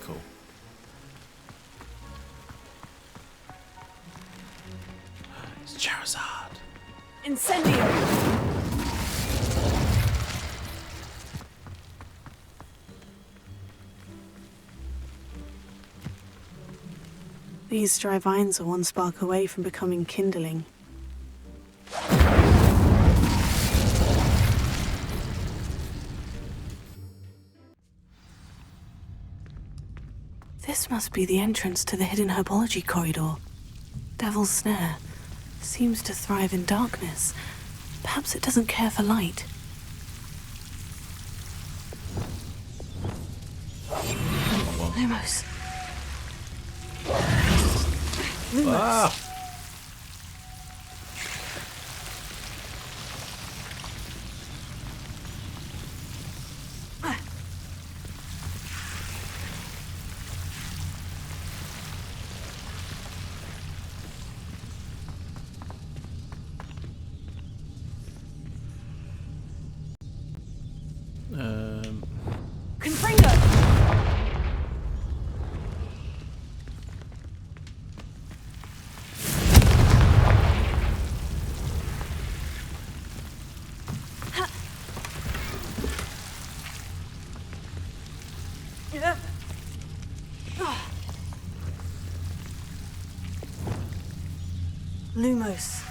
cool. It's Charizard. Incendio! These dry vines are one spark away from becoming kindling. This must be the entrance to the hidden herbology corridor. Devil's Snare seems to thrive in darkness. Perhaps it doesn't care for light. Lumos. Lumos. Ah. Confringo! Lumos.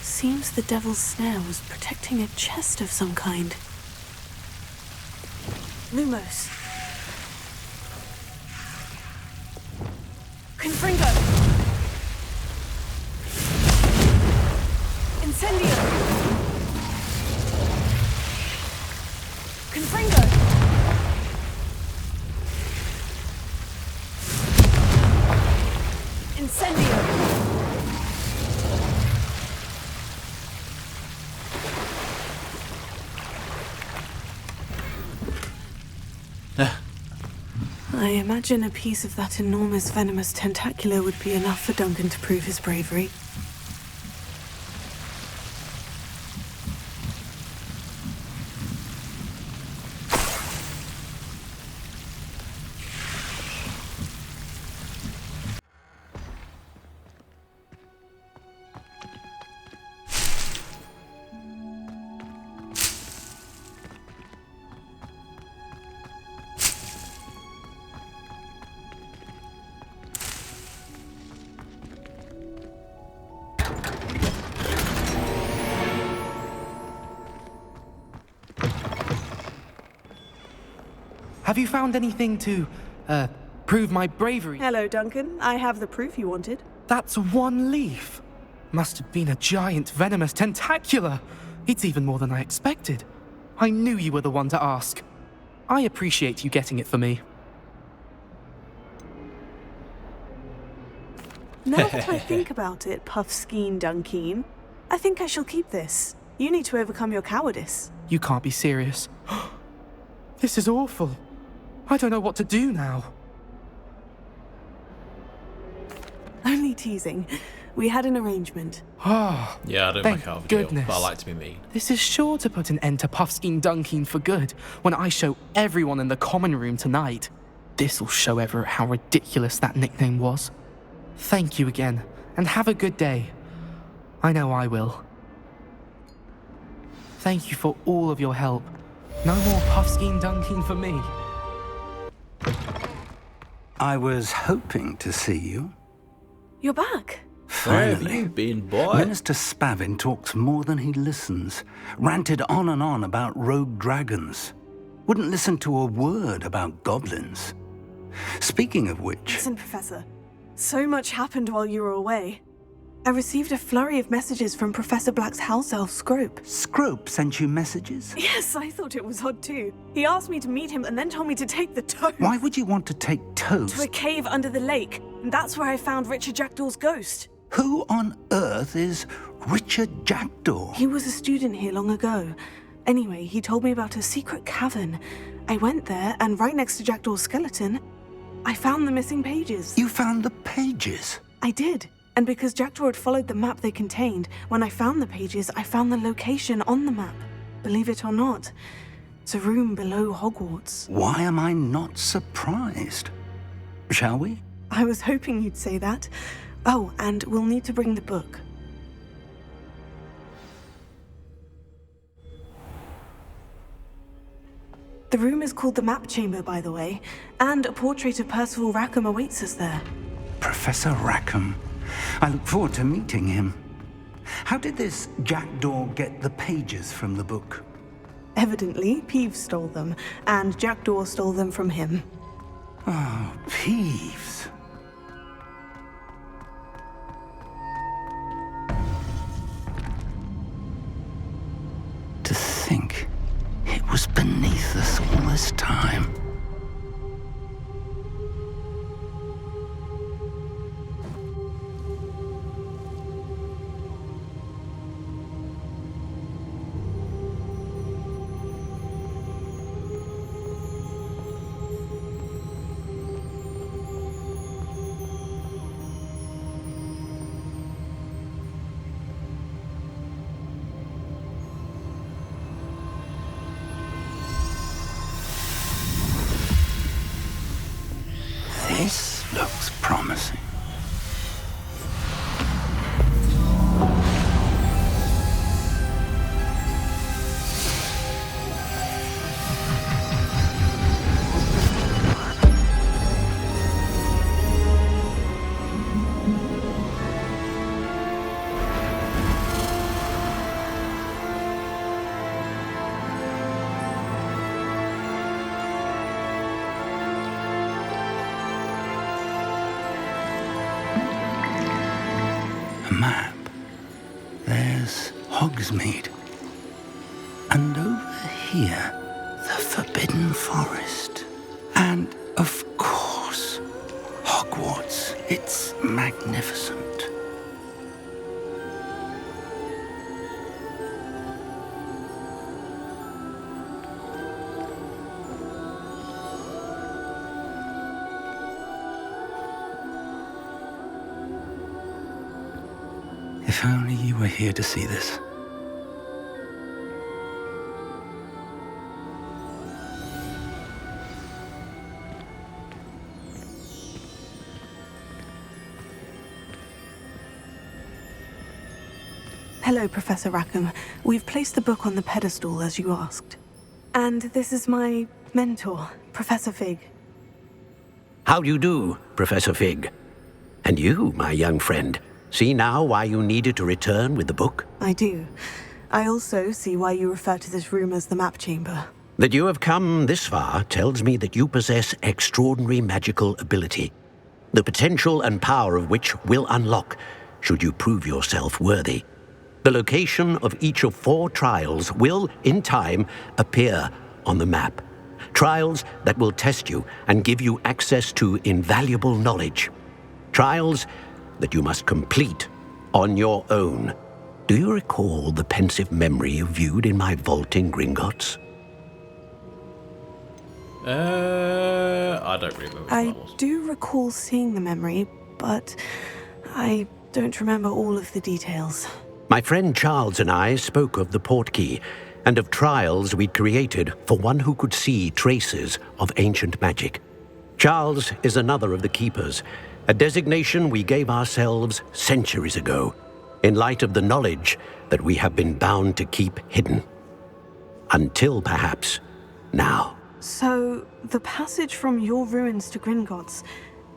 Seems the Devil's Snare was protecting a chest of some kind. Lumos. Confringo. Incendio. Confringo. Incendio. I imagine a piece of that enormous venomous tentacular would be enough for Duncan to prove his bravery. Have you found anything to, prove my bravery? Hello, Duncan. I have the proof you wanted. That's one leaf. Must have been a giant venomous tentacular. It's even more than I expected. I knew you were the one to ask. I appreciate you getting it for me. Now that I think about it, Puffskein Dunkeen, I think I shall keep this. You need to overcome your cowardice. You can't be serious. This is awful. I don't know what to do now. Only teasing. We had an arrangement. Ah, Yeah, I don't thank back out of a deal, goodness. but I like to be mean. This is sure to put an end to Puffskein Dunkeen for good when I show everyone in the common room tonight. This'll show Everett how ridiculous that nickname was. Thank you again, and have a good day. I know I will. Thank you for all of your help. No more Puffskein Dunkeen for me. I was hoping to see you. You're back. Where have Finally. you been, boy? Minister Spavin talks more than he listens. Ranted on and on about rogue dragons. Wouldn't listen to a word about goblins. Speaking of which... Listen, Professor. So much happened while you were away. I received a flurry of messages from Professor Black's house elf, Scrope. Scrope sent you messages? Yes, I thought it was odd too. He asked me to meet him and then told me to take the toad Why would you want to take toast? to a cave under the lake. And that's where I found Richard Jackdaw's ghost. Who on earth is Richard Jackdaw? He was a student here long ago. Anyway, he told me about a secret cavern. I went there, and right next to Jackdaw's skeleton, I found the missing pages. You found the pages? I did. And because Jackdaw had followed the map they contained, when I found the pages, I found the location on the map. Believe it or not, it's a room below Hogwarts. Why am I not surprised? Shall we? I was hoping you'd say that. Oh, and we'll need to bring the book. The room is called the Map Chamber, by the way, and a portrait of Percival Rackham awaits us there. Professor Rackham. I look forward to meeting him. How did this Jackdaw get the pages from the book? Evidently, Peeves stole them, and Jackdaw stole them from him. Oh, Peeves. To think it was beneath us all this time. This looks promising. Map. There's Hogsmeade. And over here, the Forbidden Forest. And, of course, Hogwarts. It's magnificent. If only you were here to see this. Hello, Professor Rackham. We've placed the book on the pedestal as you asked. And this is my mentor, Professor Fig. How do you do, Professor Fig? And you, my young friend, see now why you needed to return with the book? I do. I also see why you refer to this room as the Map Chamber. That you have come this far tells me that you possess extraordinary magical ability, the potential and power of which will unlock should you prove yourself worthy. The location of each of 4 trials will, in time, appear on the map. Trials that will test you and give you access to invaluable knowledge. Trials that you must complete on your own. Do you recall the pensive memory you viewed in my vault in Gringotts? I don't remember what I that was. do recall seeing the memory, but I don't remember all of the details. My friend Charles and I spoke of the portkey and of trials we'd created for one who could see traces of ancient magic. Charles is another of the keepers, a designation we gave ourselves centuries ago, in light of the knowledge that we have been bound to keep hidden. Until perhaps now. So, the passage from your ruins to Gringotts,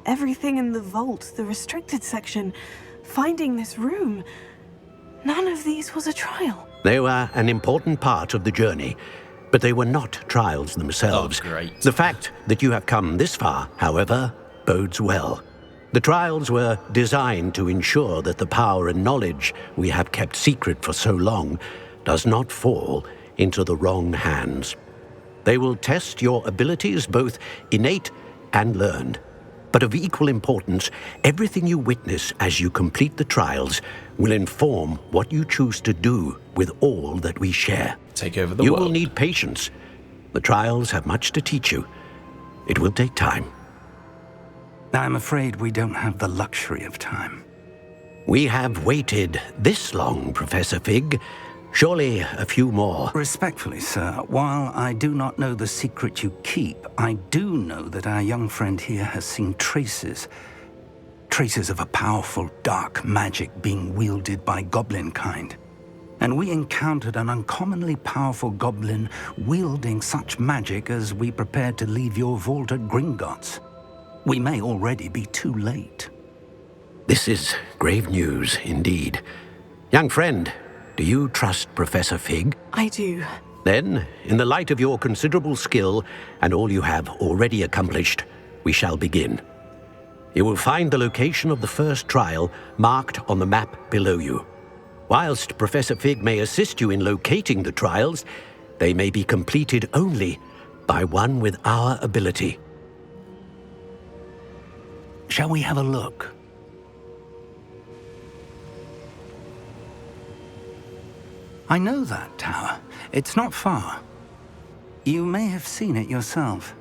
everything in the vault, the restricted section, finding this room, none of these was a trial. They were an important part of the journey, but they were not trials themselves. Oh, great. The fact that you have come this far, however, bodes well. The trials were designed to ensure that the power and knowledge we have kept secret for so long does not fall into the wrong hands. They will test your abilities, both innate and learned. But of equal importance, everything you witness as you complete the trials will inform what you choose to do with all that we share. Take over the You world. will need patience. The trials have much to teach you. It will take time. I'm afraid we don't have the luxury of time. We have waited this long, Professor Fig. Surely a few more. Respectfully, sir, while I do not know the secret you keep, I do know that our young friend here has seen traces of a powerful dark magic being wielded by goblin kind. And we encountered an uncommonly powerful goblin wielding such magic as we prepared to leave your vault at Gringotts. We may already be too late. This is grave news indeed. Young friend, do you trust Professor Fig? I do. Then, in the light of your considerable skill and all you have already accomplished, we shall begin. You will find the location of the first trial marked on the map below you. Whilst Professor Fig may assist you in locating the trials, they may be completed only by one with our ability. Shall we have a look? I know that tower. It's not far. You may have seen it yourself.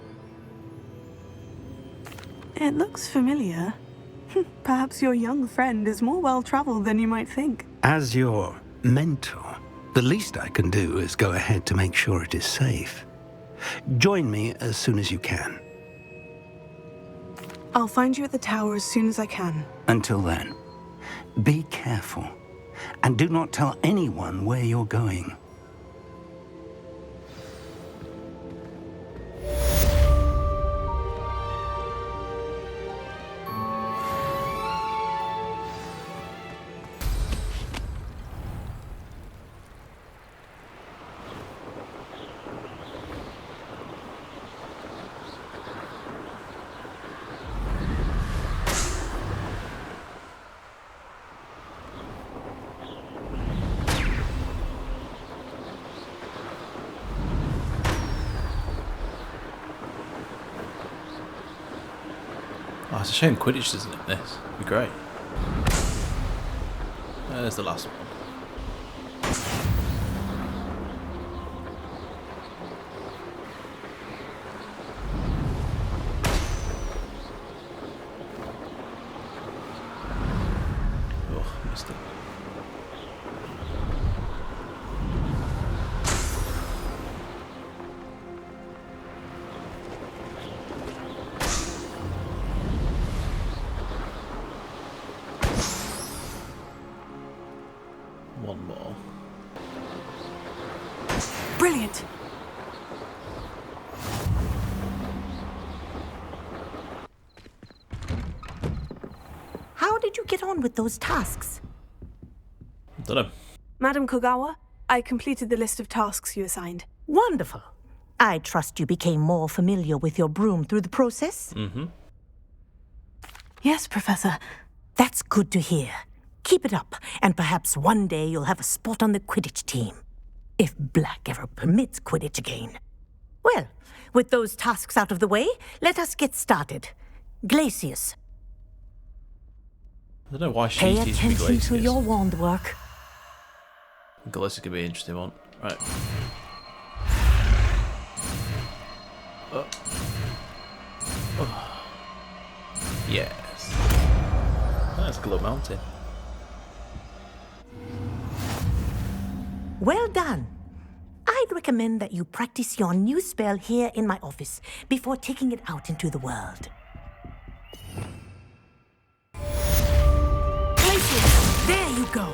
It looks familiar. Perhaps your young friend is more well-traveled than you might think. As your mentor, the least I can do is go ahead to make sure it is safe. Join me as soon as you can. I'll find you at the tower as soon as I can. Until then, be careful. And do not tell anyone where you're going. Oh, it's a shame Quidditch isn't in this. It'd be great. There's the last one. Oh, missed it. One more. Brilliant! How did you get on with those tasks? Dunno. Madam Kogawa, I completed the list of tasks you assigned. Wonderful. I trust you became more familiar with your broom through the process? Yes, Professor. That's good to hear. Keep it up, and perhaps one day you'll have a spot on the Quidditch team. If Black ever permits Quidditch again. Well, with those tasks out of the way, let us get started. Glacius, I don't know why pay she's teaching me attention to Glacius. your wand work. Glacius could be an interesting one. Right. Oh. Yes. That's Glow Mountain. Well done. I'd recommend that you practice your new spell here in my office before taking it out into the world. Glacius, there you go.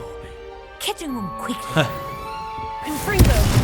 Catching them quickly. Confringo!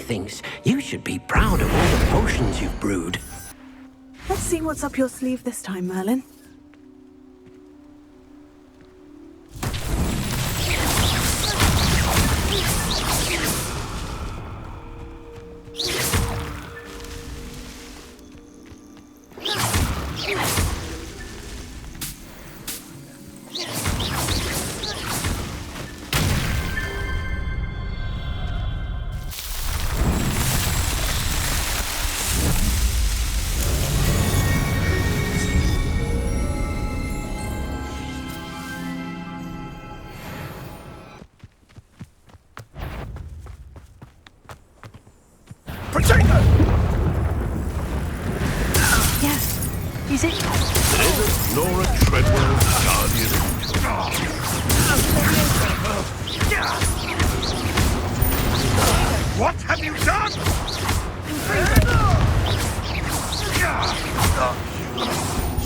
thinks you should be proud of all the potions you've brewed. Let's see what's up your sleeve this time, Merlin. Is it? Laura Treadwell, Guardian. What have you done?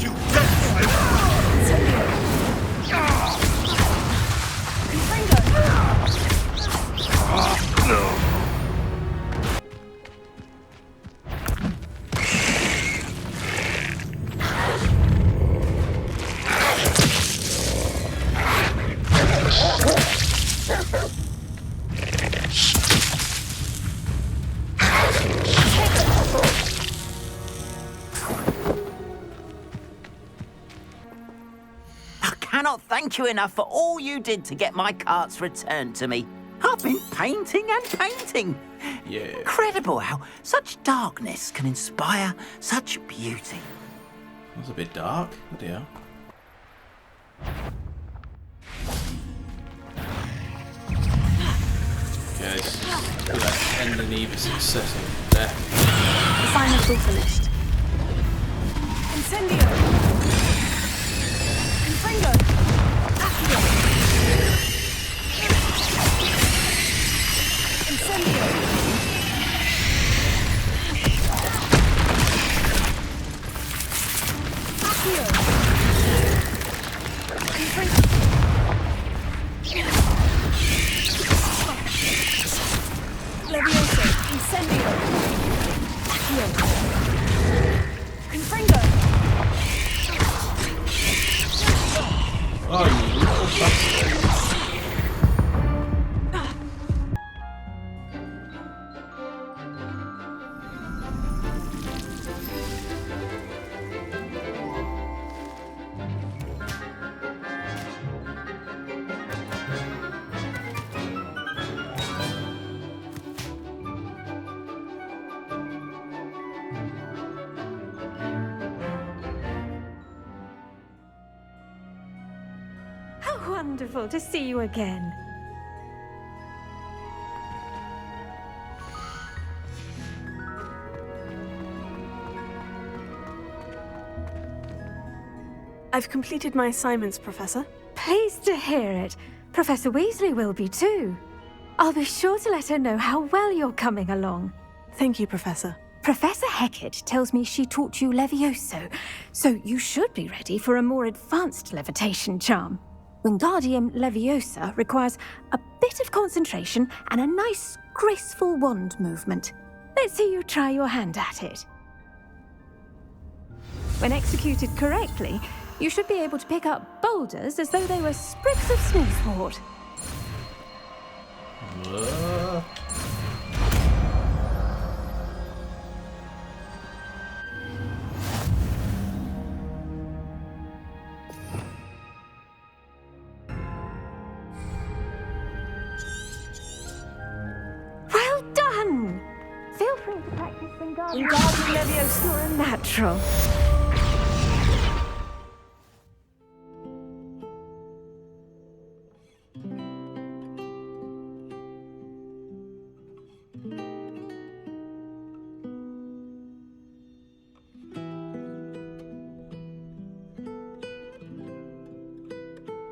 You no. Thank you enough for all you did to get my carts returned to me. I've been painting and painting. Yeah. Incredible how such darkness can inspire such beauty. That was a bit dark. Bloody hell. Guys, that end and either success or death. Assignment's all finished. Incendio! Confringo! Accio! Incendio! Accio! Confringo! Leviosa! Incendio! Accio! Confringo! Oh, you little bastard. Wonderful to see you again. I've completed my assignments, Professor. Pleased to hear it. Professor Weasley will be too. I'll be sure to let her know how well you're coming along. Thank you, Professor. Professor Hecat tells me she taught you Levioso, so you should be ready for a more advanced levitation charm. Wingardium Leviosa requires a bit of concentration and a nice, graceful wand movement. Let's see you try your hand at it. When executed correctly, you should be able to pick up boulders as though they were sprigs of smoothwort. Feel free to practice Wingardium Leviosa. You're a natural.